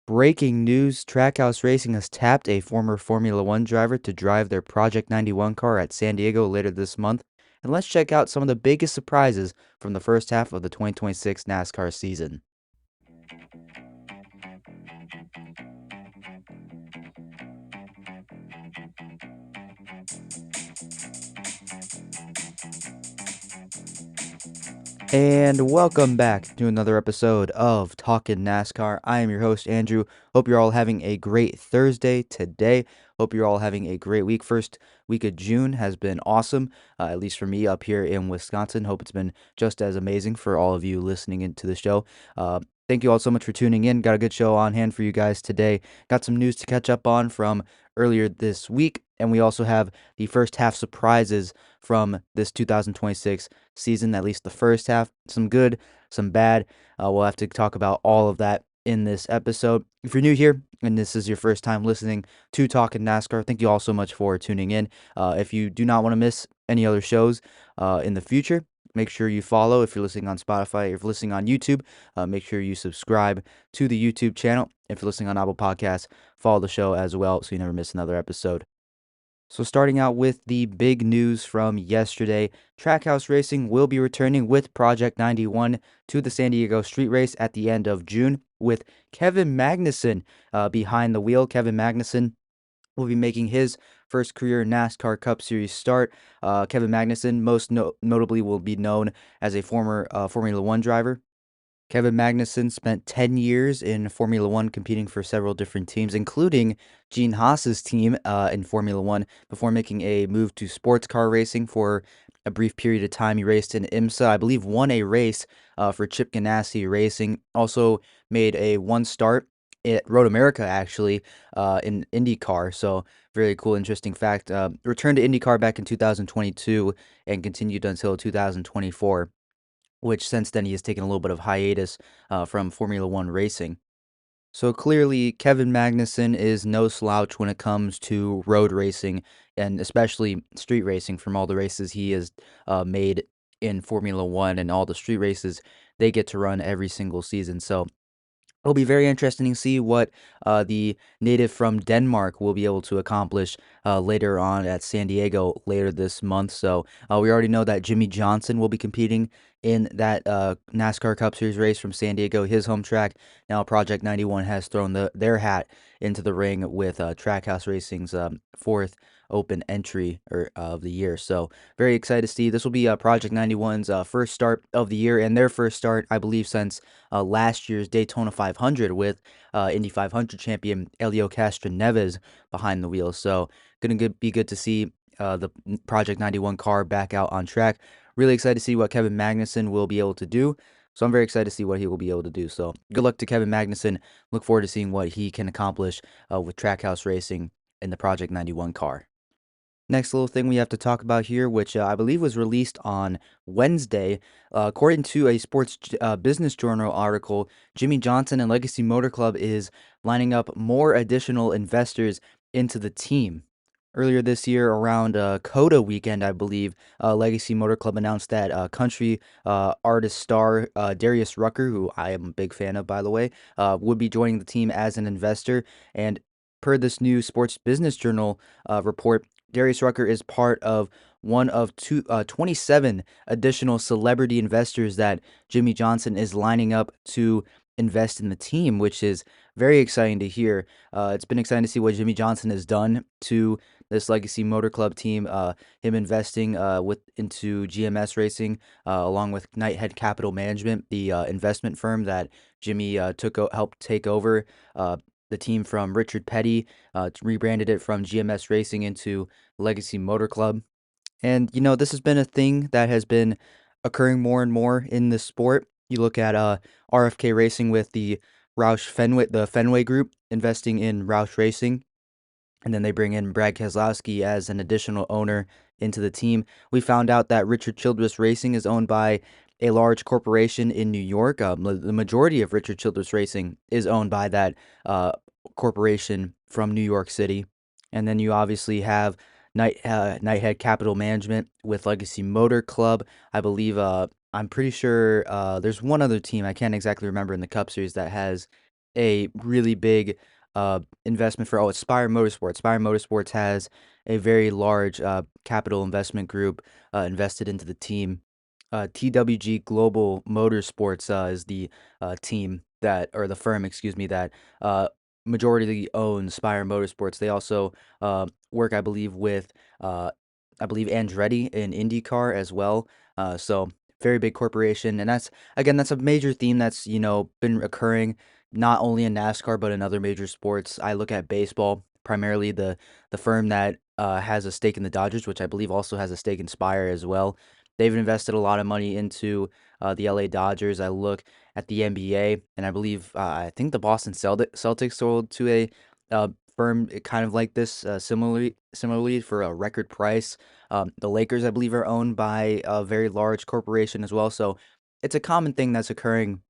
Breaking news, Trackhouse Racing has tapped a former Formula One driver to drive their Project 91 car at San Diego later this month. And let's check out some of the biggest surprises from the first half of the 2026 NASCAR season. And welcome back to another episode of Talkin NASCAR. I am your host, Andrew. Hope you're all having a great Thursday today. Hope you're all having a great week. First week of June has been awesome, at least for me up here in Wisconsin. Hope it's been just as amazing for all of you listening into the show. Thank you all so much for tuning in. Got a good show on hand for you guys today. Got some news to catch up on from earlier this week, and we also have the first half surprises from this 2026 season, at least the first half. Some good, some bad. We'll have to talk about all of that in this episode. If you're new here and this is your first time listening to Talkin NASCAR, thank you all so much for tuning in. If you do not want to miss any other shows in the future, make sure you follow. If you're listening on Spotify, if you're listening on YouTube, make sure you subscribe to the YouTube channel. If you're listening on Apple Podcasts, follow the show as well so you never miss another episode. So starting out with the big news from yesterday, Trackhouse Racing will be returning with Project 91 to the San Diego Street Race at the end of June with Kevin Magnussen behind the wheel. Kevin Magnussen will be making his first career NASCAR Cup Series start. Kevin Magnussen most notably will be known as a former Formula One driver. Kevin Magnussen spent 10 years in Formula One competing for several different teams, including Gene Haas's team in Formula One, before making a move to sports car racing for a brief period of time. He raced in IMSA, I believe won a race for Chip Ganassi Racing, also made a one start at Road America, actually, in IndyCar. So, very cool, interesting fact. Returned to IndyCar back in 2022 and continued until 2024, which since then he has taken a little bit of hiatus from Formula One racing. So clearly, Kevin Magnussen is no slouch when it comes to road racing and especially street racing. From all the races he has made in Formula One and all the street races they get to run every single season. So it'll be very interesting to see what the native from Denmark will be able to accomplish later on at San Diego later this month. So we already know that Jimmy Johnson will be competing in that NASCAR Cup Series race from San Diego, his home track. Now Project 91 has thrown their hat into the ring with Trackhouse Racing's fourth open entry of the year. So very excited to see. This will be Project 91's first start of the year and their first start, I believe, since last year's Daytona 500 with Indy 500 champion Helio Castroneves behind the wheel. So going to be good to see the Project 91 car back out on track. Really excited to see what Kevin Magnussen will be able to do. So I'm very excited to see what he will be able to do. So good luck to Kevin Magnussen. Look forward to seeing what he can accomplish with Trackhouse Racing in the Project 91 car. Next little thing we have to talk about here, which I believe was released on Wednesday. According to a Sports Business Journal article, Jimmy Johnson and Legacy Motor Club is lining up more additional investors into the team. Earlier this year, around COTA weekend, I believe, Legacy Motor Club announced that country artist star Darius Rucker, who I am a big fan of, by the way, would be joining the team as an investor. And per this new Sports Business Journal report, Darius Rucker is part of one of 27 additional celebrity investors that Jimmy Johnson is lining up to invest in the team, which is very exciting to hear. It's been exciting to see what Jimmy Johnson has done to this Legacy Motor Club team. Him investing into GMS Racing, along with Knighthead Capital Management, the investment firm that Jimmy helped take over the team from Richard Petty, rebranded it from GMS Racing into Legacy Motor Club. And, this has been a thing that has been occurring more and more in this sport. You look at RFK Racing with the the Fenway Group investing in Roush Racing, and then they bring in Brad Keselowski as an additional owner into the team. We found out that Richard Childress Racing is owned by a large corporation in New York. The majority of Richard Childress Racing is owned by that corporation from New York City. And then you obviously have Knighthead Capital Management with Legacy Motor Club. I believe, I'm pretty sure there's one other team, I can't exactly remember, in the Cup Series that has a really big investment for it's Spire Motorsports. Spire Motorsports has a very large capital investment group invested into the team. TWG Global Motorsports is the team that, or the firm, excuse me, that majority owns Spire Motorsports. They also work, I believe, with I believe Andretti in IndyCar as well. So very big corporation, and that's again that's a major theme that's been occurring not only in NASCAR but in other major sports. I look at baseball primarily. The firm that has a stake in the Dodgers, which I believe also has a stake in Spire as well. They've invested a lot of money into the LA Dodgers. I look at the NBA, and I believe I think the Boston Celtics sold to a uh, firm kind of like this, similarly for a record price. The Lakers, I believe, are owned by a very large corporation as well. So it's a common thing that's occurring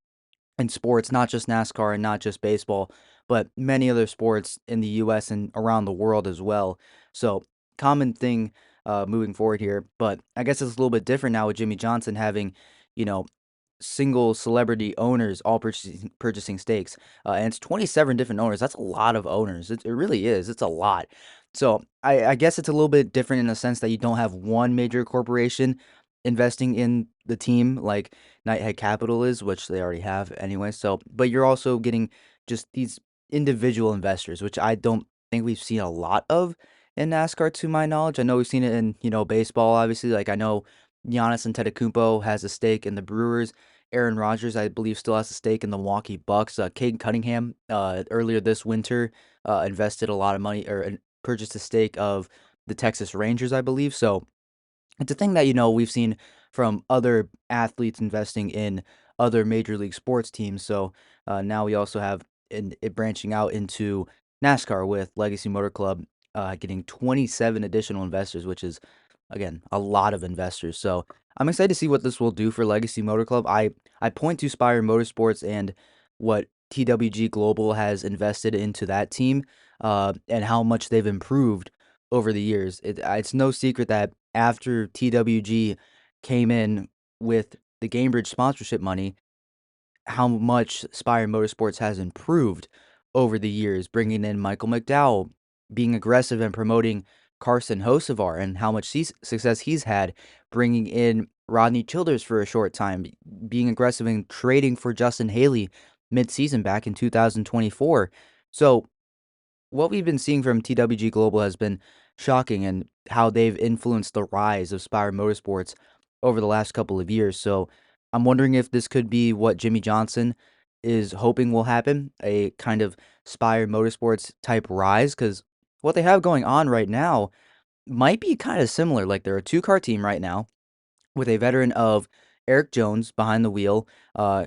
in sports, not just NASCAR and not just baseball, but many other sports in the US and around the world as well. So, common thing moving forward here. But I guess it's a little bit different now with Jimmy Johnson having, you know, single celebrity owners all purchasing stakes. And it's 27 different owners. That's a lot of owners. It really is. It's a lot. So I guess it's a little bit different in the sense that you don't have one major corporation investing in the team like Nighthead Capital is, which they already have anyway. So, but you're also getting just these individual investors, which I don't think we've seen a lot of in NASCAR to my knowledge. I know we've seen it in, baseball, obviously. Like I know Giannis Antetokounmpo has a stake in the Brewers. Aaron Rodgers, I believe, still has a stake in the Milwaukee Bucks. Cade Cunningham, earlier this winter, invested a lot of money or purchased a stake of the Texas Rangers, I believe. So it's a thing that, we've seen from other athletes investing in other major league sports teams. So now we also have it branching out into NASCAR with Legacy Motor Club getting 27 additional investors, which is, again, a lot of investors. So I'm excited to see what this will do for Legacy Motor Club. I point to Spire Motorsports and what TWG Global has invested into that team and how much they've improved over the years. It's no secret that after TWG came in with the Gamebridge sponsorship money, how much Spire Motorsports has improved over the years, bringing in Michael McDowell, being aggressive and promoting Carson Hocevar, and how much success he's had, bringing in Rodney Childers for a short time, being aggressive and trading for Justin Haley mid-season back in 2024. So what we've been seeing from TWG Global has been shocking and how they've influenced the rise of Spire Motorsports over the last couple of years. So I'm wondering if this could be what Jimmy Johnson is hoping will happen, a kind of Spire Motorsports type rise, because what they have going on right now might be kind of similar. Like they're a two-car team right now with a veteran of Eric Jones behind the wheel,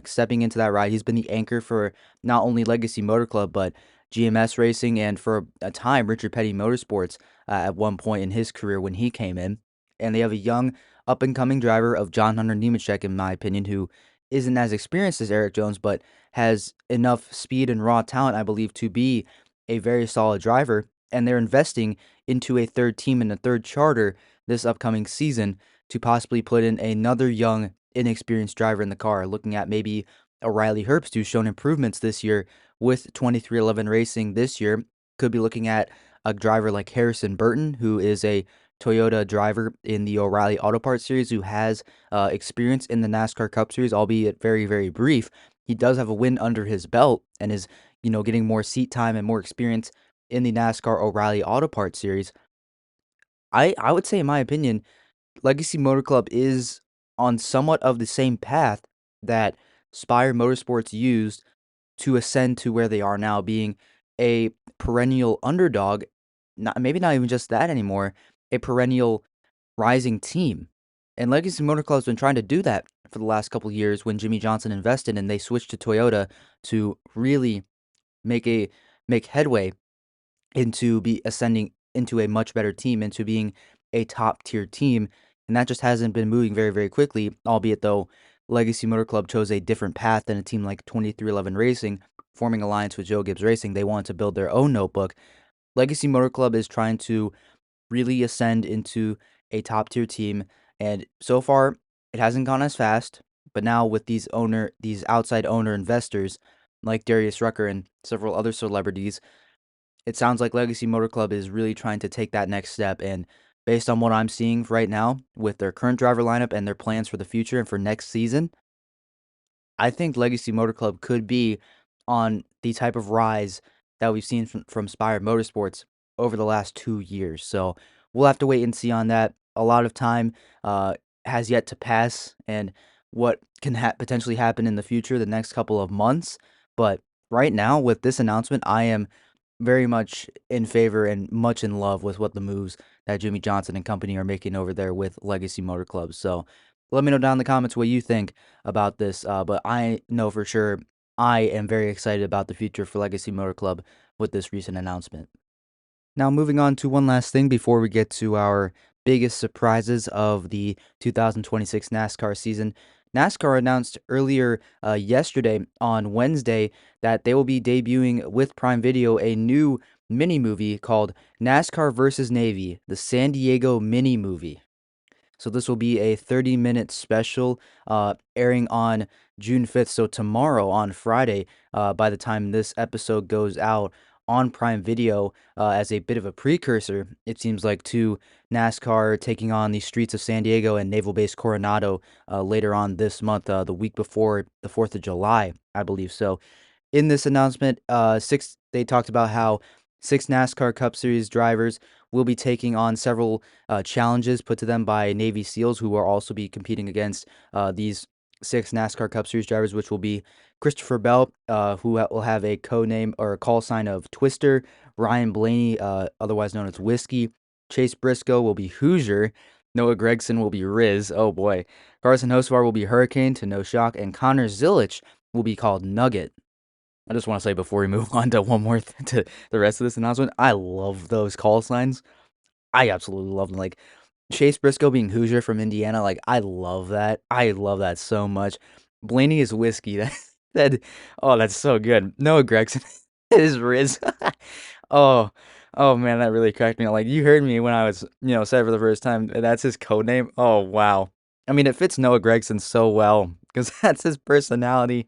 stepping into that ride. He's been the anchor for not only Legacy Motor Club, but GMS Racing and for a time, Richard Petty Motorsports at one point in his career when he came in. And they have a young, up and coming driver of John Hunter Nemechek, in my opinion, who isn't as experienced as Eric Jones, but has enough speed and raw talent, I believe, to be a very solid driver. And they're investing into a third team and a third charter this upcoming season to possibly put in another young, inexperienced driver in the car, looking at maybe a Riley Herbst who's shown improvements this year with 2311 Racing this year. Could be looking at a driver like Harrison Burton, who is a Toyota driver in the O'Reilly Auto Parts Series, who has experience in the NASCAR Cup Series, albeit very, very brief. He does have a win under his belt and is, getting more seat time and more experience in the NASCAR O'Reilly Auto Parts Series. I would say, in my opinion, Legacy Motor Club is on somewhat of the same path that Spire Motorsports used to ascend to where they are now, being a perennial underdog, not maybe not even just that anymore, a perennial rising team. And Legacy Motor Club's been trying to do that for the last couple years when Jimmy Johnson invested and they switched to Toyota to really make a make headway into be ascending into a much better team, into being a top tier team. And that just hasn't been moving very, very quickly, albeit though Legacy Motor Club chose a different path than a team like 2311 Racing, forming alliance with Joe Gibbs Racing. They wanted to build their own notebook. Legacy Motor Club is trying to really ascend into a top tier team. And so far, it hasn't gone as fast. But now with these outside owner investors, like Darius Rucker and several other celebrities, it sounds like Legacy Motor Club is really trying to take that next step. And based on what I'm seeing right now with their current driver lineup and their plans for the future and for next season, I think Legacy Motor Club could be on the type of rise that we've seen from Spire Motorsports over the last 2 years. So we'll have to wait and see on that. A lot of time has yet to pass, and what can potentially happen in the future, the next couple of months. But right now, with this announcement, I am very much in favor and much in love with what the moves that Jimmy Johnson and company are making over there with Legacy Motor Club. So let me know down in the comments what you think about this. But I know for sure I am very excited about the future for Legacy Motor Club with this recent announcement. Now, moving on to one last thing before we get to our biggest surprises of the 2026 NASCAR season. NASCAR announced earlier yesterday on Wednesday that they will be debuting with Prime Video a new mini movie called NASCAR vs. Navy, the San Diego mini movie. So this will be a 30-minute special airing on June 5th. So tomorrow on Friday, by the time this episode goes out on Prime Video, as a bit of a precursor, it seems like, to NASCAR taking on the streets of San Diego and Naval Base Coronado later on this month, the week before the 4th of July, I believe. So in this announcement, they talked about how six NASCAR Cup Series drivers will be taking on several challenges put to them by Navy SEALs, who will also be competing against these six NASCAR Cup Series drivers, which will be Christopher Bell, who will have a code-name or a call sign of Twister, Ryan Blaney, otherwise known as Whiskey, Chase Briscoe will be Hoosier, Noah Gregson will be Riz, oh boy, Carson Hocevar will be Hurricane, to no shock, and Connor Zilich will be called Nugget. I just want to say before we move on to one more to the rest of this announcement, I love those call signs. I absolutely love them. Like Chase Briscoe being Hoosier from Indiana, like I love that. I love that so much. Blaney is whiskey. That oh, that's so good. Noah Gregson is Riz. Oh, oh man, that really cracked me up. Like you heard me when I was, said it for the first time. That's his code name. Oh wow. I mean, it fits Noah Gregson so well because that's his personality.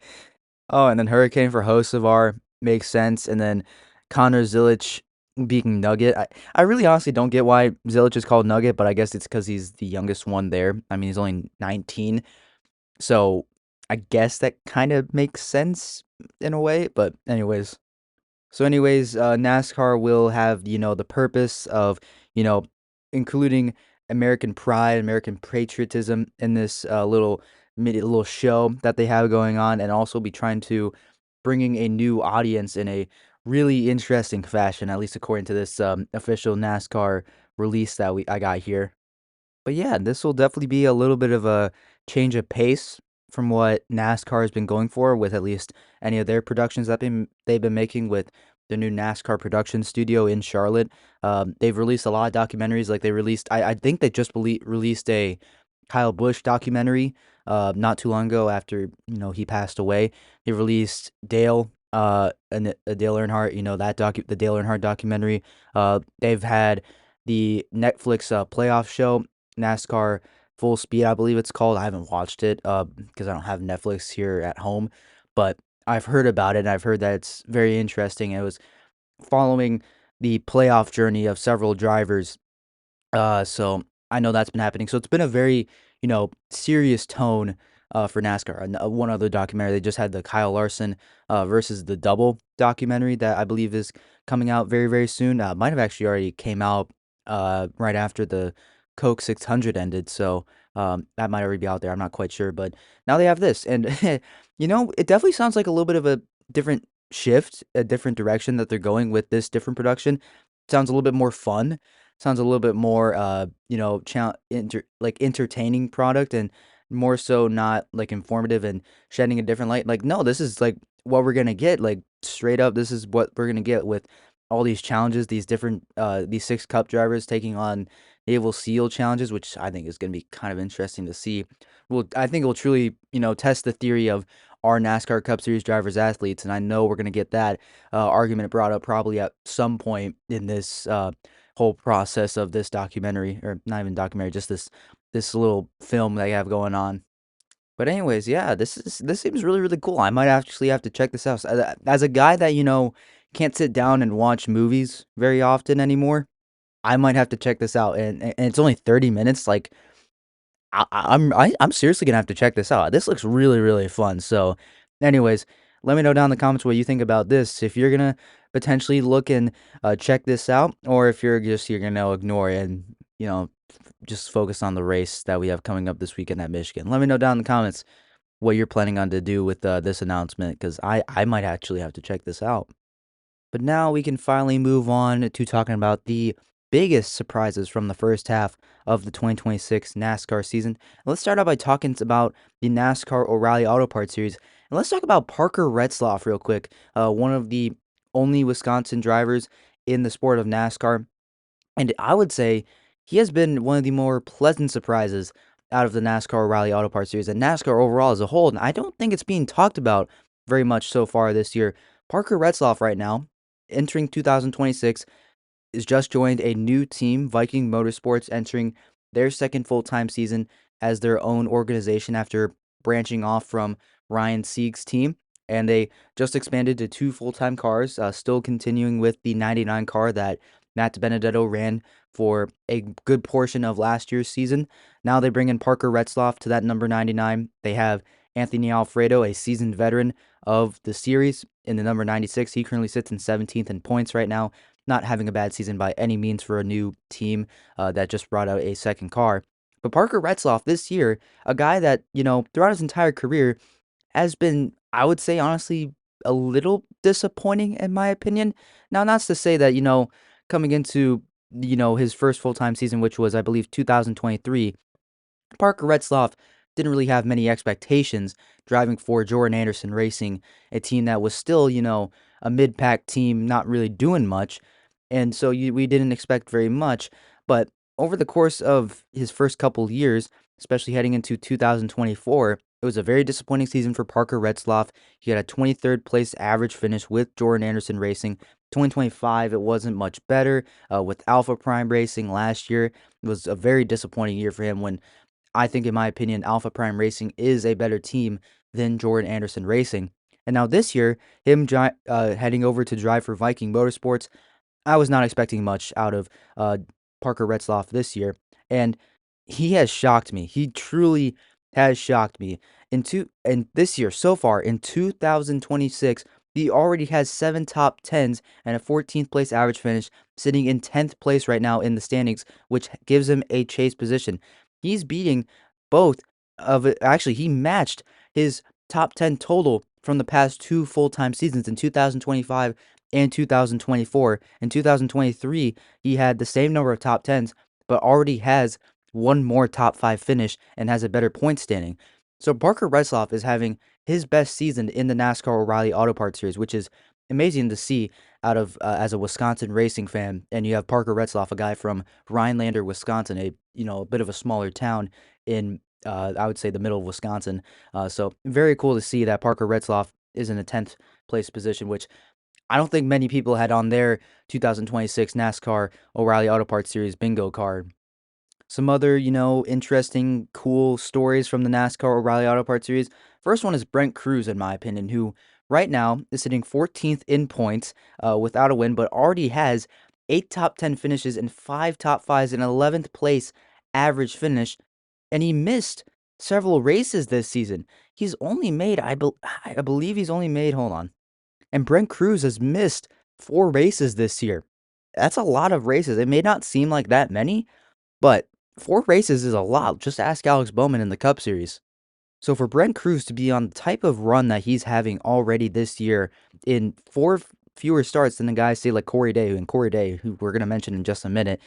Oh, and then Hurricane for Hocevar makes sense, and then Connor Zilich being Nugget. I really honestly don't get why Zilich is called Nugget, but I guess it's because he's the youngest one there. I mean, he's only 19, so I guess that kind of makes sense in a way. But anyways, NASCAR will have, the purpose of, you know, including American pride, American patriotism in this little show that they have going on, and also be trying to bringing a new audience in a really interesting fashion, at least according to this official NASCAR release that I got here. But yeah, this will definitely be a little bit of a change of pace from what NASCAR has been going for with at least any of their productions that they've been making with the new NASCAR production studio in Charlotte. They've released a lot of documentaries. Like they released, I think they just released a Kyle Busch documentary not too long ago after he passed away. They released Dale and Dale Earnhardt, the Dale Earnhardt documentary. They've had the Netflix playoff show NASCAR Full Speed, I believe it's called. I haven't watched it because I don't have Netflix here at home, but I've heard about it and I've heard that it's very interesting. It was following the playoff journey of several drivers, so I know that's been happening. So it's been a very, serious tone for NASCAR. And one other documentary, they just had the Kyle Larson versus the Double documentary that I believe is coming out very, very soon. Might have actually already came out right after the Coke 600 ended. So that might already be out there. I'm not quite sure. But now they have this. And, it definitely sounds like a little bit of a different shift, a different direction that they're going with this different production. Sounds a little bit more fun, sounds a little bit more like entertaining product, and more so not like informative and shedding a different light. Like no, this is like what we're gonna get, like straight up, this is what we're gonna get with all these challenges, these different these six cup drivers taking on naval seal challenges, which I think is gonna be kind of interesting to see. Well, I think it will truly test the theory of our NASCAR Cup Series drivers athletes, and I know we're gonna get that argument brought up probably at some point in this whole process of this documentary, or not even documentary, just this little film they have going on. But anyways, yeah, this seems really, really cool. I might actually have to check this out. As a guy that, can't sit down and watch movies very often anymore, I might have to check this out. And it's only 30 minutes. Like I'm seriously gonna have to check this out. This looks really, really fun. So, anyways, let me know down in the comments what you think about this. If you're gonna potentially look and check this out, or if you're gonna ignore it and just focus on the race that we have coming up this weekend at Michigan. Let me know down in the comments what you're planning on to do with this announcement, because I might actually have to check this out. But now we can finally move on to talking about the biggest surprises from the first half of the 2026 NASCAR season. And let's start out by talking about the NASCAR O'Reilly Auto Parts Series. And let's talk about Parker Retzlaff real quick, one of the only Wisconsin drivers in the sport of NASCAR. And I would say he has been one of the more pleasant surprises out of the NASCAR O'Reilly Auto Parts Series and NASCAR overall as a whole. And I don't think it's being talked about very much so far this year. Parker Retzlaff right now, entering 2026, is just joined a new team, Viking Motorsports, entering their second full-time season as their own organization after branching off from Ryan Sieg's team. And they just expanded to two full-time cars, still continuing with the 99 car that Matt Benedetto ran for a good portion of last year's season. Now they bring in Parker Retzlaff to that number 99. They have Anthony Alfredo, a seasoned veteran of the series, in the number 96. He currently sits in 17th in points right now, not having a bad season by any means for a new team that just brought out a second car. But Parker Retzlaff this year, a guy that, throughout his entire career has been, I would say, honestly, a little disappointing in my opinion. Now, not to say that, coming into, his first full time season, which was, I believe, 2023, Parker Retzlaff didn't really have many expectations driving for Jordan Anderson Racing, a team that was still, a mid pack team, not really doing much. And so we didn't expect very much. But over the course of his first couple years, especially heading into 2024, it was a very disappointing season for Parker Retzlaff. He had a 23rd place average finish with Jordan Anderson Racing. 2025, it wasn't much better with Alpha Prime Racing last year. It was a very disappointing year for him when I think, in my opinion, Alpha Prime Racing is a better team than Jordan Anderson Racing. And now this year, him heading over to drive for Viking Motorsports, I was not expecting much out of Parker Retzlaff this year, and he has shocked me. He truly has shocked me. And this year so far in 2026, he already has 7 top 10s and a 14th place average finish, sitting in 10th place right now in the standings, which gives him a chase position. He's beating both of it. Actually, he matched his top 10 total from the past two full-time seasons in 2025 and 2024. In 2023, he had the same number of top 10s, but already has one more top 5 finish and has a better point standing. So Parker Retzlaff is having his best season in the NASCAR O'Reilly Auto Parts Series, which is amazing to see out of as a Wisconsin racing fan. And you have Parker Retzlaff, a guy from Rhinelander, Wisconsin, a bit of a smaller town in I would say the middle of Wisconsin. So very cool to see that Parker Retzlaff is in a 10th place position, which I don't think many people had on their 2026 NASCAR O'Reilly Auto Parts Series bingo card. Some other, interesting, cool stories from the NASCAR O'Reilly Auto Parts Series. First one is Brent Cruz, in my opinion, who right now is sitting 14th in points without a win, but already has 8 top 10 finishes and 5 top 5s and 11th place average finish. And he missed several races this season. He's only made, I believe he's only made, hold on. And Brent Cruz has missed 4 races this year. That's a lot of races. It may not seem like that many, but 4 races is a lot. Just ask Alex Bowman in the Cup Series. So for Brent Cruz to be on the type of run that he's having already this year in 4 fewer starts than the guys say like Corey Day, who we're going to mention in just a minute,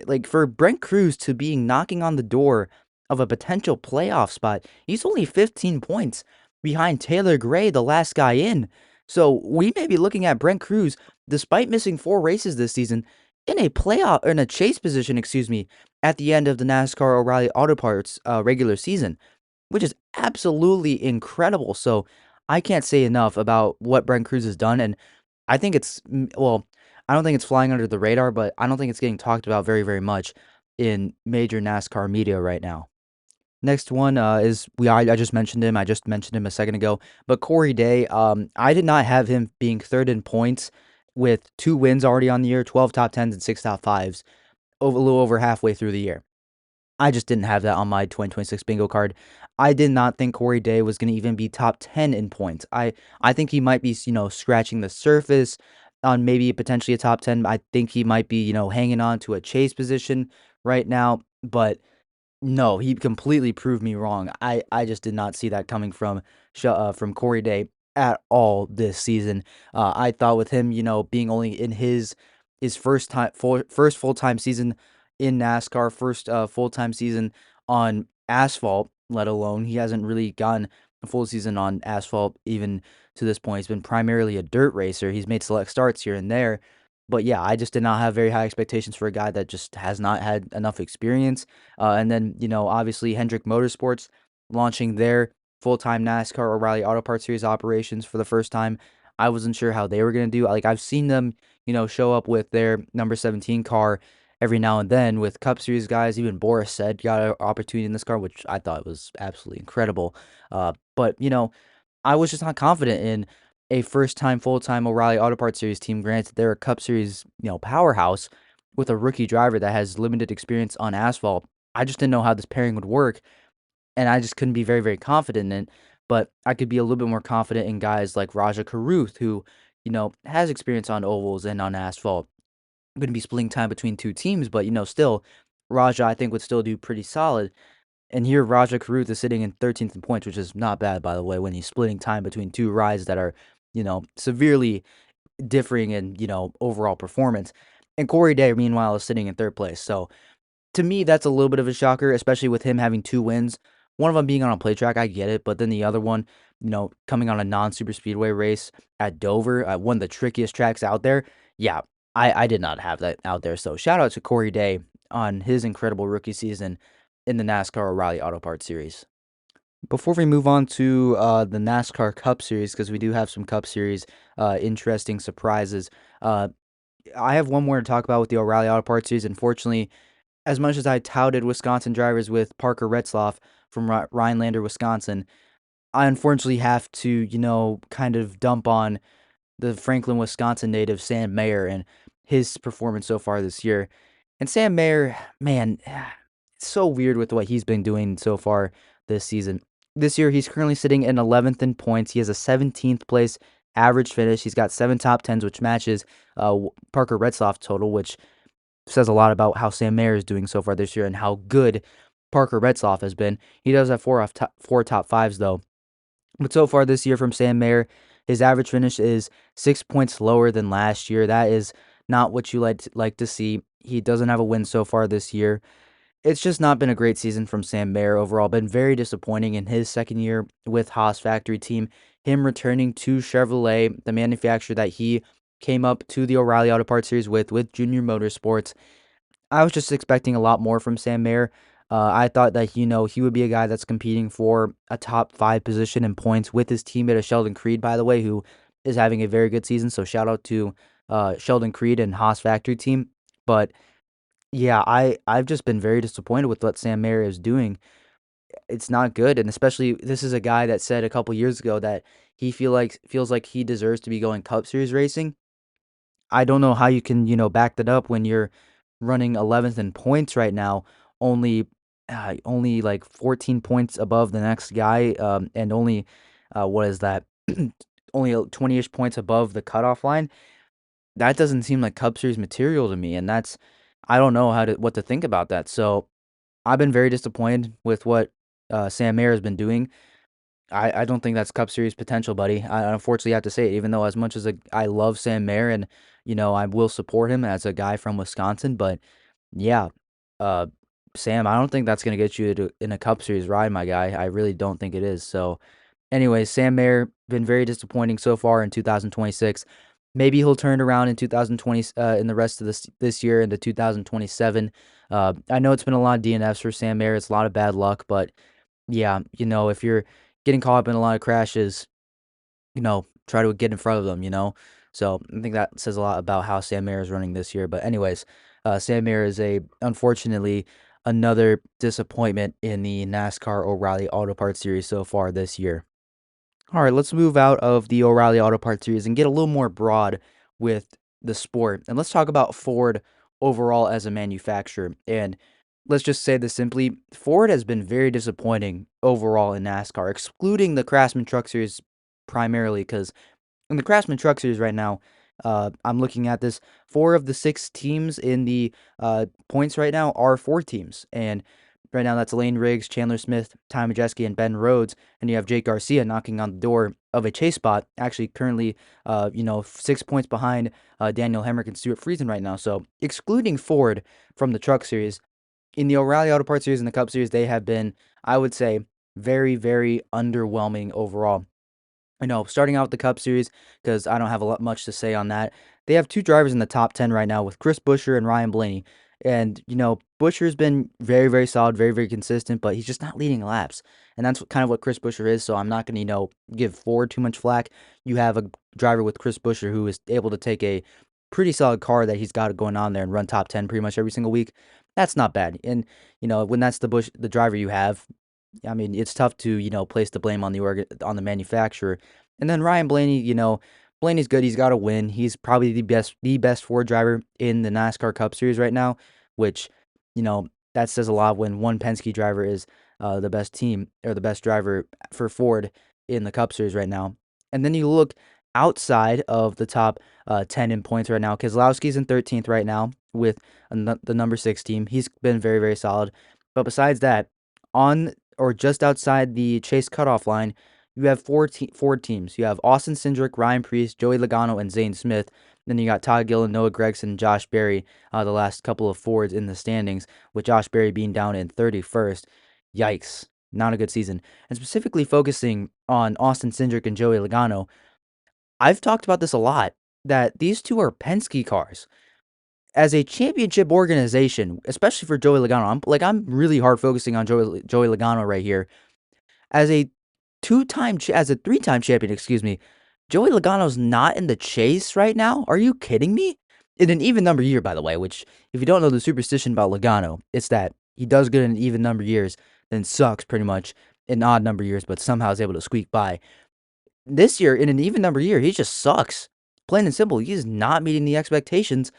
like for Brent Cruz to be knocking on the door of a potential playoff spot, he's only 15 points behind Taylor Gray, the last guy in. So we may be looking at Brent Cruz, despite missing 4 races this season, in a playoff, in a chase position, excuse me, at the end of the NASCAR O'Reilly Auto Parts regular season, which is absolutely incredible. So I can't say enough about what Brent Cruz has done, and I think well, I don't think it's flying under the radar, but I don't think it's getting talked about very, very much in major NASCAR media right now. Next one is I just mentioned him. I just mentioned him a second ago, but Corey Day. I did not have him being third in points with 2 wins already on the year, 12 top tens and 6 top fives, over a little over halfway through the year. I just didn't have that on my 2026 bingo card. I did not think Corey Day was going to even be top 10 in points. I think he might be, scratching the surface on maybe potentially a top 10. I think he might be, hanging on to a chase position right now, but no, he completely proved me wrong. I just did not see that coming from Corey Day at all this season. I thought with him, being only in his first full time season in NASCAR, first full time season on asphalt, let alone he hasn't really gotten a full season on asphalt even to this point. He's been primarily a dirt racer. He's made select starts here and there. But yeah, I just did not have very high expectations for a guy that just has not had enough experience. And then, obviously Hendrick Motorsports launching their full-time NASCAR O'Reilly Auto Parts Series operations for the first time. I wasn't sure how they were going to do. Like I've seen them, show up with their number 17 car every now and then with Cup Series guys. Even Boris said got an opportunity in this car, which I thought was absolutely incredible. But I was just not confident in a first-time full-time O'Reilly Auto Parts Series team. Granted, they're a Cup Series, powerhouse with a rookie driver that has limited experience on asphalt. I just didn't know how this pairing would work, and I just couldn't be very, very confident in it. But I could be a little bit more confident in guys like Raja Karuth, who, has experience on ovals and on asphalt. I'm going to be splitting time between two teams, but, still, Raja, I think, would still do pretty solid. And here, Raja Karuth is sitting in 13th in points, which is not bad, by the way, when he's splitting time between two rides that are, severely differing in, overall performance. And Corey Day, meanwhile, is sitting in third place. So to me, that's a little bit of a shocker, especially with him having 2 wins. One of them being on a play track, I get it, but then the other one, coming on a non-super speedway race at Dover, one of the trickiest tracks out there. Yeah, I did not have that out there. So shout out to Corey Day on his incredible rookie season in the NASCAR O'Reilly Auto Parts Series. Before we move on to the NASCAR Cup Series, because we do have some Cup Series interesting surprises, uh, I have one more to talk about with the O'Reilly Auto Parts Series. Unfortunately, as much as I touted Wisconsin drivers with Parker Retzloff from Rhinelander, Wisconsin, I unfortunately have to, kind of dump on the Franklin, Wisconsin native Sam Mayer and his performance so far this year. And Sam Mayer, man, it's so weird with what he's been doing so far this season. This year, he's currently sitting in 11th in points. He has a 17th place average finish. He's got 7 top 10s, which matches Parker Retzloff's total, which says a lot about how Sam Mayer is doing so far this year and how good Parker Retzloff has been. He does have four top fives, though. But so far this year from Sam Mayer, his average finish is 6 points lower than last year. That is not what you like to see. He doesn't have a win so far this year. It's just not been a great season from Sam Mayer overall. Been very disappointing in his second year with Haas Factory Team. Him returning to Chevrolet, the manufacturer that he came up to the O'Reilly Auto Parts Series with Junior Motorsports. I was just expecting a lot more from Sam Mayer. I thought that he would be a guy that's competing for a top 5 position in points with his teammate Sheldon Creed, by the way, who is having a very good season. So shout out to Sheldon Creed and Haas Factory Team. But yeah, I've just been very disappointed with what Sam Mayer is doing. It's not good, and especially this is a guy that said a couple years ago that he feels like he deserves to be going Cup Series racing. I don't know how you can, back that up when you're running 11th in points right now, only only like 14 points above the next guy, and only what is that? Only 20ish points above the cutoff line. That doesn't seem like Cup Series material to me, and that's I don't know what to think about that. So I've been very disappointed with what Sam Mayer has been doing. I don't think that's Cup Series potential, buddy. I unfortunately have to say it, even though as much as I love Sam Mayer and I will support him as a guy from Wisconsin, but yeah, uh, Sam, I don't think that's gonna get you in a Cup Series ride, my guy. I really don't think it is. So, anyways, Sam Mayer been very disappointing so far in 2026. Maybe he'll turn around in 2020, in the rest of this year into 2027. I know it's been a lot of DNFs for Sam Mayer. It's a lot of bad luck, but yeah, if you're getting caught up in a lot of crashes, try to get in front of them. So I think that says a lot about how Sam Mayer is running this year. But anyways, Sam Mayer is unfortunately another disappointment in the NASCAR O'Reilly Auto Parts Series so far this year. All right, let's move out of the O'Reilly Auto Parts Series and get a little more broad with the sport. And let's talk about Ford overall as a manufacturer. And let's just say this simply, Ford has been very disappointing overall in NASCAR, excluding the Craftsman Truck Series primarily because in the Craftsman Truck Series right now, I'm looking at this. 4 of the 6 teams in the points right now are Ford teams, and right now that's Lane Riggs, Chandler Smith, Ty Majeski, and Ben Rhodes, and you have Jake Garcia knocking on the door of a chase spot. Actually, currently, 6 points behind Daniel Hemrick and Stuart Friesen right now. So excluding Ford from the Truck Series, in the O'Reilly Auto Parts Series and the Cup Series, they have been, I would say, very, very underwhelming overall. I know, starting out with the Cup Series, because I don't have a lot much to say on that. They have 2 drivers in the top 10 right now with Chris Buescher and Ryan Blaney. And, Buescher's been very, very solid, very, very consistent, but he's just not leading laps. And that's kind of what Chris Buescher is, so I'm not going to, give Ford too much flack. You have a driver with Chris Buescher who is able to take a pretty solid car that he's got going on there and run top 10 pretty much every single week. That's not bad. And, when that's the driver you have, I mean, it's tough to, place the blame on the manufacturer. And then Ryan Blaney, Blaney's good. He's got to win. He's probably the best Ford driver in the NASCAR Cup Series right now, which, that says a lot when one Penske driver is the best team or the best driver for Ford in the Cup Series right now. And then you look outside of the top 10 in points right now. Keselowski's in 13th right now with the number 6 team. He's been very, very solid. But besides that, on or just outside the chase cutoff line, you have four teams. You have Austin Cindric, Ryan Preece, Joey Logano, and Zane Smith. Then you got Todd Gillen, Noah Gragson, Josh Berry, the last couple of Fords in the standings, with Josh Berry being down in 31st. Yikes. Not a good season. And specifically focusing on Austin Cindric and Joey Logano, I've talked about this a lot, that these two are Penske cars. As a championship organization, especially for Joey Logano, I'm really hard focusing on Joey Logano right here. As a as a 3-time champion, excuse me, Joey Logano's not in the chase right now? Are you kidding me? In an even number year, by the way, which, if you don't know the superstition about Logano, it's that he does good in even number years, then sucks pretty much in odd number years, but somehow is able to squeak by. This year, in an even number year, he just sucks. Plain and simple, he is not meeting the expectations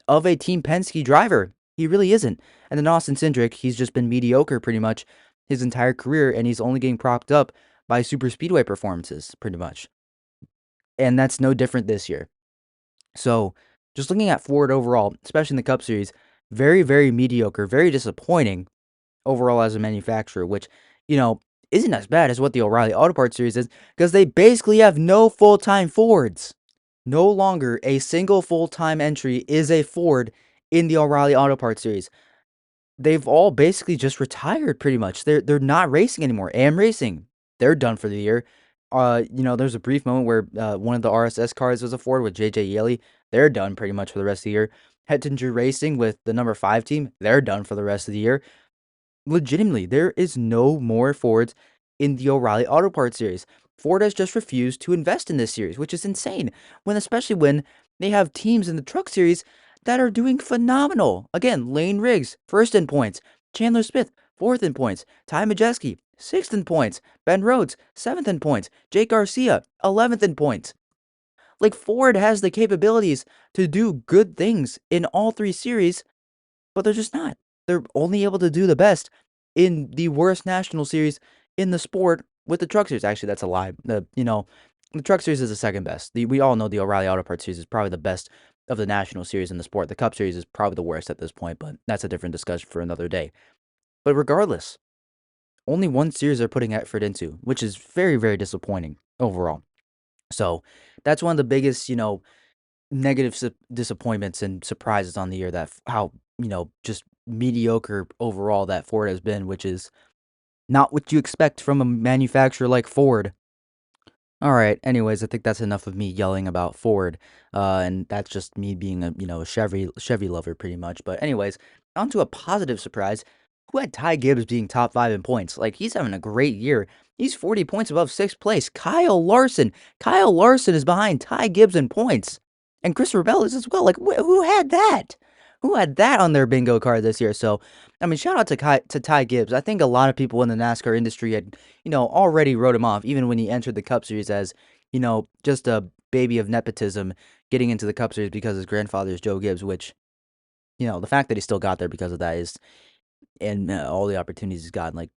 of a Team Penske driver. He really isn't. And then Austin Cindric, he's just been mediocre pretty much his entire career, and he's only getting propped up by super speedway performances, pretty much. And that's no different this year. So, just looking at Ford overall, especially in the Cup Series, very, very mediocre, very disappointing overall as a manufacturer, which, isn't as bad as what the O'Reilly Auto Parts Series is, because they basically have no full-time Fords. No longer a single full-time entry is a Ford in the O'Reilly Auto Parts Series. They've all basically just retired pretty much. They're not racing anymore. AM Racing, they're done for the year. There's a brief moment where one of the RSS cars was a Ford with JJ Yeley. They're done pretty much for the rest of the year. Hettinger Racing with the number 5 team, they're done for the rest of the year. Legitimately, there is no more Fords in the O'Reilly Auto Parts Series. Ford has just refused to invest in this series, which is insane, especially when they have teams in the Truck Series that are doing phenomenal. Again, Lane Riggs, 1st in points. Chandler Smith, 4th in points. Ty Majeski, 6th in points. Ben Rhodes, 7th in points. Jake Garcia, 11th in points. Like, Ford has the capabilities to do good things in all 3 series, but they're just not. They're only able to do the best in the worst national series in the sport with the Truck Series. Actually, that's a lie. The Truck Series is the second best. We all know the O'Reilly Auto Parts Series is probably the best of the national series in the sport. The Cup Series is probably the worst at this point, but that's a different discussion for another day. But regardless, only one series they're putting effort into, which is very, very disappointing overall. So that's one of the biggest, negative disappointments and surprises on the year, that how, just mediocre overall that Ford has been, which is not what you expect from a manufacturer like Ford. All right. Anyways, I think that's enough of me yelling about Ford, and that's just me being a Chevy lover pretty much. But anyways, on to a positive surprise. Who had Ty Gibbs being top 5 in points? Like, he's having a great year. He's 40 points above 6th place. Kyle Larson. Kyle Larson is behind Ty Gibbs in points, and Christopher Bell is as well. Like, who had that? Who had that on their bingo card this year? So, I mean, shout out to Ty Gibbs. I think a lot of people in the NASCAR industry had, already wrote him off, even when he entered the Cup Series as, just a baby of nepotism getting into the Cup Series because his grandfather is Joe Gibbs, which, the fact that he still got there because of that is, and all the opportunities he's gotten, like,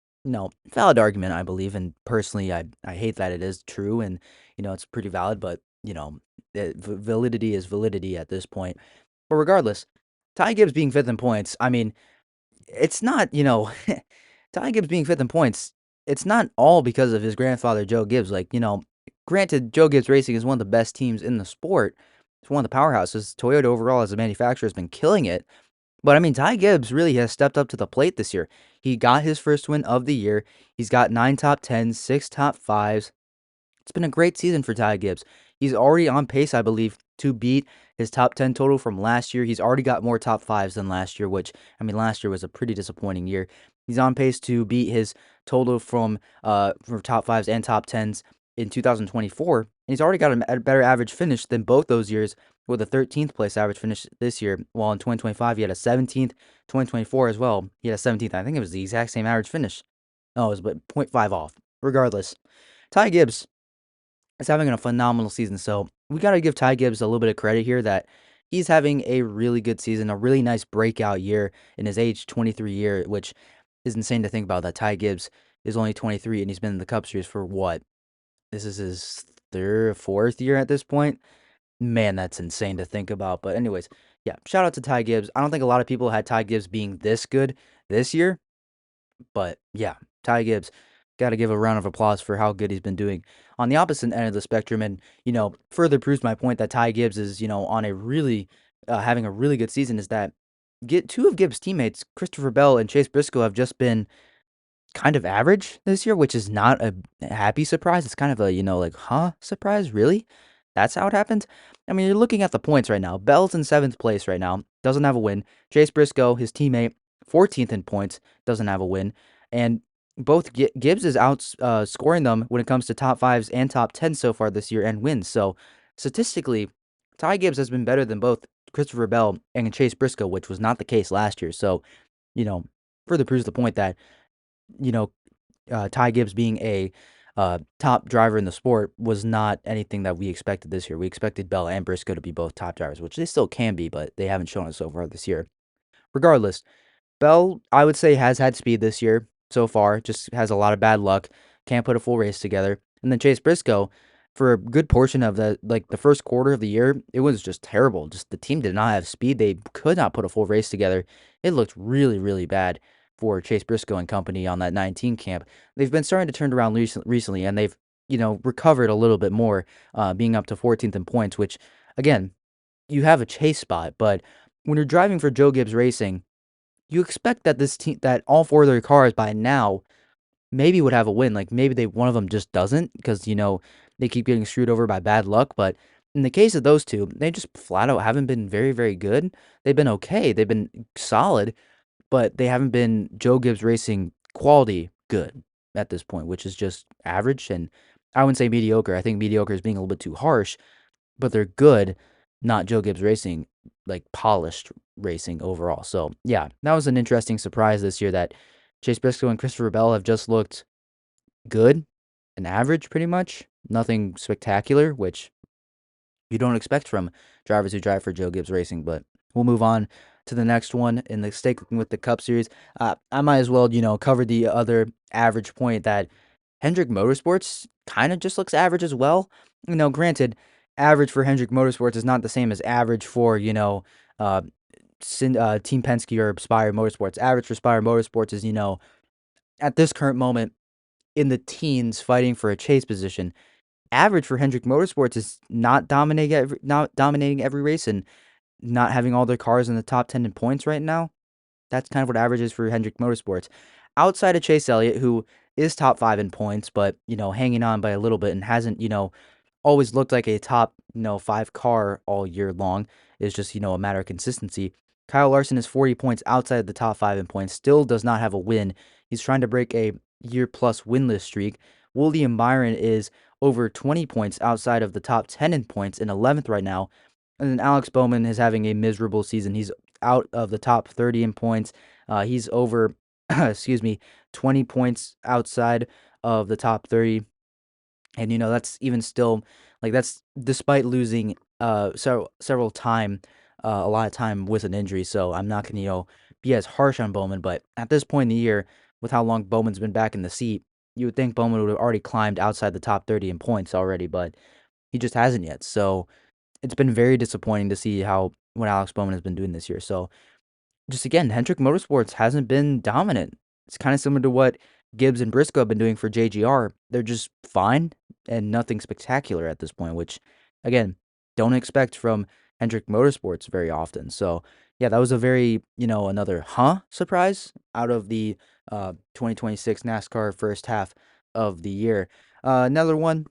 valid argument, I believe. And personally, I hate that it is true and, it's pretty valid, but, validity is validity at this point. But regardless, Ty Gibbs being fifth in points, I mean, it's not, Ty Gibbs being fifth in points, it's not all because of his grandfather, Joe Gibbs. Like, granted, Joe Gibbs Racing is one of the best teams in the sport. It's one of the powerhouses. Toyota overall as a manufacturer has been killing it. But I mean, Ty Gibbs really has stepped up to the plate this year. He got his first win of the year. He's got 9 top 10s, 6 top 5s. It's been a great season for Ty Gibbs. He's already on pace, I believe, to beat his top 10 total from last year. He's already got more top 5s than last year, which, I mean, last year was a pretty disappointing year. He's on pace to beat his total from for top 5s and top 10s in 2024. And he's already got a better average finish than both those years with a 13th place average finish this year. While in 2025, he had a 17th, 2024 as well. He had a 17th. I think it was the exact same average finish. Oh, it was but zero point 0.5 off. Regardless, Ty Gibbs is having a phenomenal season. So we got to give Ty Gibbs a little bit of credit here that he's having a really good season, a really nice breakout year in his age 23 year, which is insane to think about. That Ty Gibbs is only 23 and he's been in the Cup Series for what? This is his third, fourth year at this point. Man, that's insane to think about. But anyways, yeah, shout out to Ty Gibbs. I don't think a lot of people had Ty Gibbs being this good this year, but yeah, Ty Gibbs, got to give a round of applause for how good he's been doing on the opposite end of the spectrum. And, further proves my point that Ty Gibbs is, on a really, having a really good season is that get two of Gibbs' teammates, Christopher Bell and Chase Briscoe, have just been kind of average this year, which is not a happy surprise. It's kind of a, like, surprise, really? That's how it happened? I mean, you're looking at the points right now. Bell's in seventh place right now, doesn't have a win. Chase Briscoe, his teammate, 14th in points, doesn't have a win. And both Gibbs is out scoring them when it comes to top 5s and top 10s so far this year and wins. So statistically, Ty Gibbs has been better than both Christopher Bell and Chase Briscoe, which was not the case last year. So, you know, further proves the point that, you know, Ty Gibbs being a top driver in the sport was not anything that we expected this year. We expected Bell and Briscoe to be both top drivers, which they still can be, but they haven't shown it so far this year. Regardless, Bell, I would say, has had speed this year so far, just has a lot of bad luck, can't put a full race together. And then Chase Briscoe, for a good portion of the first quarter of the year, it was just terrible. Just the team did not have speed. They could not put a full race together. It looked really, really bad for Chase Briscoe and company on that 19 camp. They've been starting to turn it around recently, and they've, recovered a little bit more, being up to 14th in points, which, again, you have a chase spot, but when you're driving for Joe Gibbs Racing, you expect that this team, that all four of their cars by now maybe would have a win. Like maybe one of them just doesn't because they keep getting screwed over by bad luck. But in the case of those two, they just flat out haven't been very, very good. They've been okay. They've been solid, but they haven't been Joe Gibbs Racing quality good at this point, which is just average. And I wouldn't say mediocre. I think mediocre is being a little bit too harsh, but they're good, not Joe Gibbs Racing, like polished racing overall. So yeah, that was an interesting surprise this year that Chase Briscoe and Christopher Bell have just looked good and average pretty much. Nothing spectacular, which you don't expect from drivers who drive for Joe Gibbs Racing. But we'll move on to the next one in the sticking with the Cup Series. I might as well, cover the other average point that Hendrick Motorsports kind of just looks average as well. Granted, average for Hendrick Motorsports is not the same as average for, Team Penske or Spire Motorsports. Average for Spire Motorsports is, at this current moment in the teens fighting for a chase position. Average for Hendrick Motorsports is not dominating every race and not having all their cars in the top 10 in points right now. That's kind of what average is for Hendrick Motorsports. Outside of Chase Elliott, who is top 5 in points, but, hanging on by a little bit and hasn't, always looked like a top, 5 car all year long. Is just, a matter of consistency. Kyle Larson is 40 points outside of the top 5 in points, still does not have a win. He's trying to break a year-plus winless streak. William Byron is over 20 points outside of the top 10 in points in 11th right now. And then Alex Bowman is having a miserable season. He's out of the top 30 in points. He's over, excuse me, 20 points outside of the top 30. And that's even still like that's despite losing several time a lot of time with an injury. So I'm not gonna be as harsh on Bowman, but at this point in the year, with how long Bowman's been back in the seat, you would think Bowman would have already climbed outside the top 30 in points already, but he just hasn't yet. So it's been very disappointing to see how what Alex Bowman has been doing this year. So just again, Hendrick Motorsports hasn't been dominant. It's kind of similar to what Gibbs and Briscoe have been doing for JGR. They're just fine and nothing spectacular at this point, which, again, don't expect from Hendrick Motorsports very often. So, yeah, that was a very, another surprise out of the 2026 NASCAR first half of the year. Another one,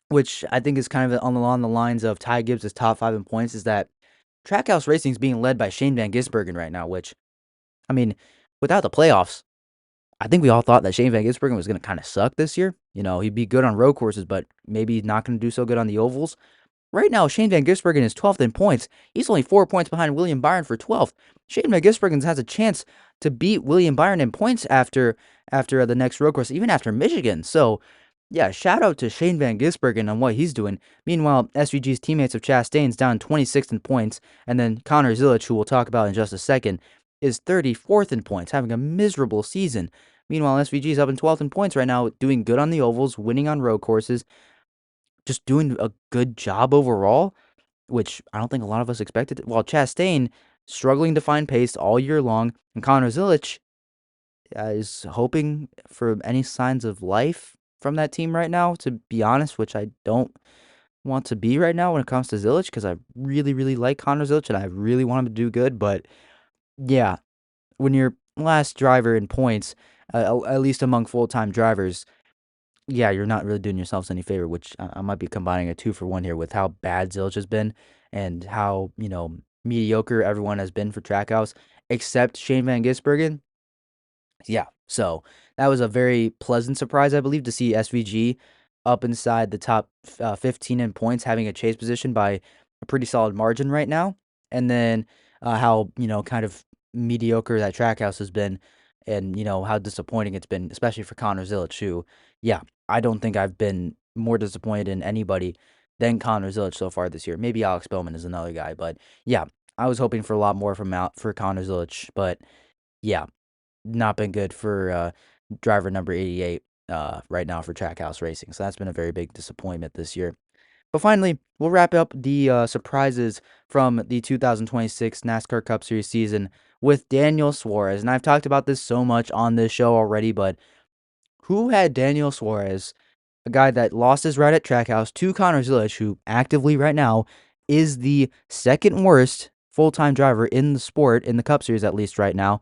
which I think is kind of along the lines of Ty Gibbs' top 5 in points, is that Trackhouse Racing is being led by Shane Van Gisbergen right now, which, I mean, without the playoffs, I think we all thought that Shane Van Gisbergen was going to kind of suck this year. He'd be good on road courses, but maybe not going to do so good on the ovals. Right now, Shane Van Gisbergen is 12th in points. He's only 4 points behind William Byron for 12th. Shane Van Gisbergen has a chance to beat William Byron in points after the next road course, even after Michigan. So, yeah, shout out to Shane Van Gisbergen on what he's doing. Meanwhile, SVG's teammates of Chastain's down 26th in points, and then Connor Zilic, who we'll talk about in just a second, is 34th in points, having a miserable season. Meanwhile, SVG's up in 12th in points right now, doing good on the ovals, winning on road courses, just doing a good job overall, which I don't think a lot of us expected. While Chastain struggling to find pace all year long, and Connor Zilic is hoping for any signs of life from that team right now, to be honest, which I don't want to be right now when it comes to Zilic, because I really, really like Connor Zilic and I really want him to do good. But yeah, when you're last driver in points, at least among full-time drivers, yeah, you're not really doing yourselves any favor, which I might be combining a two for one here with how bad Zilch has been and how, mediocre everyone has been for Trackhouse, except Shane Van Gisbergen. Yeah, so that was a very pleasant surprise, I believe, to see SVG up inside the top 15 in points, having a chase position by a pretty solid margin right now. And then how, kind of mediocre that Trackhouse has been and, how disappointing it's been, especially for Connor Zilic, who, yeah, I don't think I've been more disappointed in anybody than Connor Zilic so far this year. Maybe Alex Bowman is another guy, but yeah, I was hoping for a lot more for Connor Zilic, but yeah, not been good for driver number 88 right now for Trackhouse Racing. So that's been a very big disappointment this year. But finally, we'll wrap up the surprises from the 2026 NASCAR Cup Series season with Daniel Suarez. And I've talked about this so much on this show already, but who had Daniel Suarez, a guy that lost his ride at Trackhouse to Connor Zilic, who actively right now is the second worst full-time driver in the sport, in the Cup Series at least right now,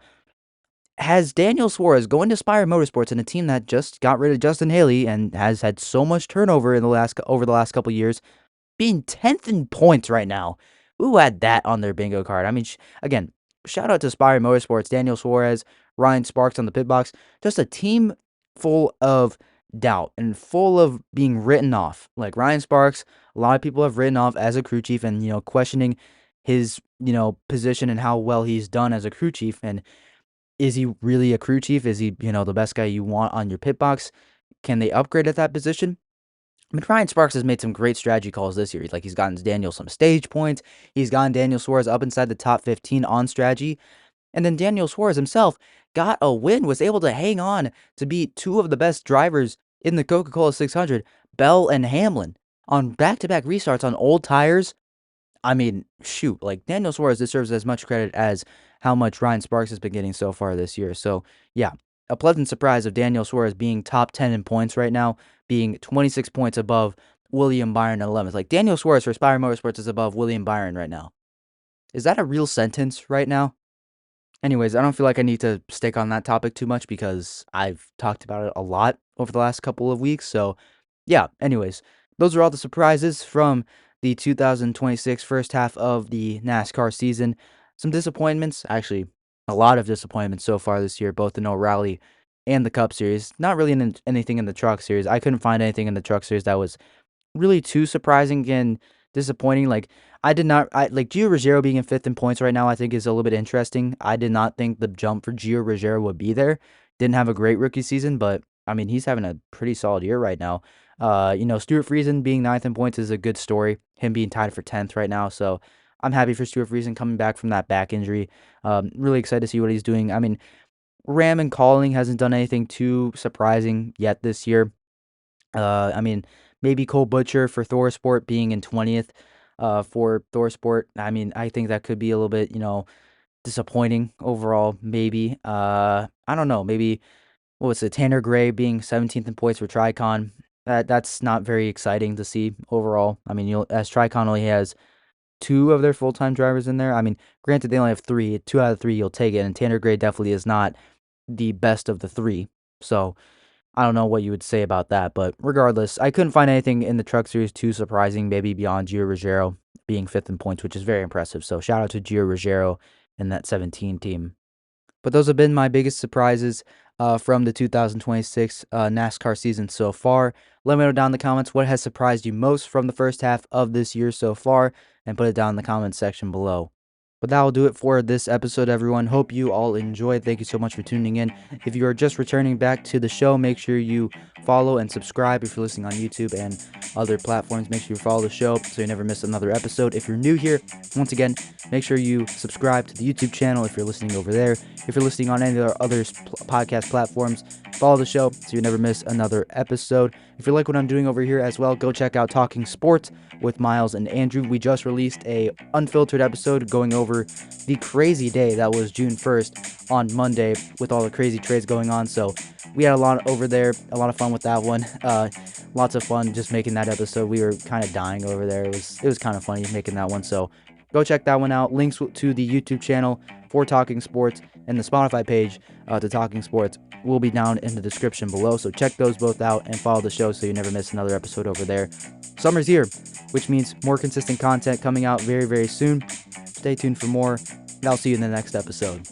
has Daniel Suarez going to Spire Motorsports in a team that just got rid of Justin Haley and has had so much turnover in over the last couple years, being 10th in points right now. Who had that on their bingo card? I mean, again, shout out to Spire Motorsports, Daniel Suarez, Ryan Sparks on the pit box. Just a team full of doubt and full of being written off. Like Ryan Sparks, a lot of people have written off as a crew chief and, questioning his, position and how well he's done as a crew chief. And is he really a crew chief? Is he, the best guy you want on your pit box? Can they upgrade at that position? I mean, Ryan Sparks has made some great strategy calls this year. He's gotten Daniel some stage points. He's gotten Daniel Suarez up inside the top 15 on strategy. And then Daniel Suarez himself got a win, was able to hang on to beat two of the best drivers in the Coca-Cola 600, Bell and Hamlin, on back-to-back restarts on old tires. I mean, shoot, Daniel Suarez deserves as much credit as how much Ryan Sparks has been getting so far this year. So, yeah, a pleasant surprise of Daniel Suarez being top 10 in points right now, being 26 points above William Byron at 11th. Daniel Suarez for Spire Motorsports is above William Byron right now. Is that a real sentence right now? Anyways, I don't feel like I need to stick on that topic too much because I've talked about it a lot over the last couple of weeks. So, yeah, anyways, those are all the surprises from the 2026 first half of the NASCAR season. Some disappointments, actually, a lot of disappointments so far this year, both the No Rally and the Cup Series. Not really anything in the Truck Series. I couldn't find anything in the Truck Series that was really too surprising. And disappointing. Like Gio Ruggiero being in fifth in points right now, I think is a little bit interesting. I did not think the jump for Gio Ruggiero would be there. Didn't have a great rookie season, but I mean he's having a pretty solid year right now. Stuart Friesen being ninth in points is a good story. Him being tied for 10th right now, so I'm happy for Stuart Friesen coming back from that back injury. Really excited to see what he's doing. I mean, Ram and Calling hasn't done anything too surprising yet this year. I mean, maybe Cole Butcher for Thorsport being in 20th for Thorsport. I mean, I think that could be a little bit, disappointing overall, maybe. I don't know. Maybe, what was it, Tanner Gray being 17th in points for Tricon. That's not very exciting to see overall. I mean, as Tricon only has two of their full-time drivers in there. I mean, granted, they only have three. Two out of three, you'll take it. And Tanner Gray definitely is not the best of the three. So I don't know what you would say about that, but regardless, I couldn't find anything in the Truck Series too surprising, maybe beyond Gio Ruggiero being fifth in points, which is very impressive. So shout out to Gio Ruggiero and that 17 team. But those have been my biggest surprises from the 2026 NASCAR season so far. Let me know down in the comments what has surprised you most from the first half of this year so far, and put it down in the comments section below. But that will do it for this episode, everyone. Hope you all enjoyed. Thank you so much for tuning in. If you are just returning back to the show, make sure you follow and subscribe if you're listening on YouTube and other platforms. Make sure you follow the show so you never miss another episode. If you're new here, once again, make sure you subscribe to the YouTube channel if you're listening over there. If you're listening on any of our other podcast platforms, follow the show so you never miss another episode. If you like what I'm doing over here as well, go check out Talking Sports with Miles and Andrew. We just released a unfiltered episode going over the crazy day that was June 1st on Monday with all the crazy trades going on. So we had a lot over there, a lot of fun with that one. Lots of fun just making that episode. We were kind of dying over there. It was kind of funny making that one. So go check that one out. Links to the YouTube channel for Talking Sports and the Spotify page to Talking Sports will be down in the description below. So check those both out and follow the show so you never miss another episode over there. Summer's here, which means more consistent content coming out very, very soon. Stay tuned for more, and I'll see you in the next episode.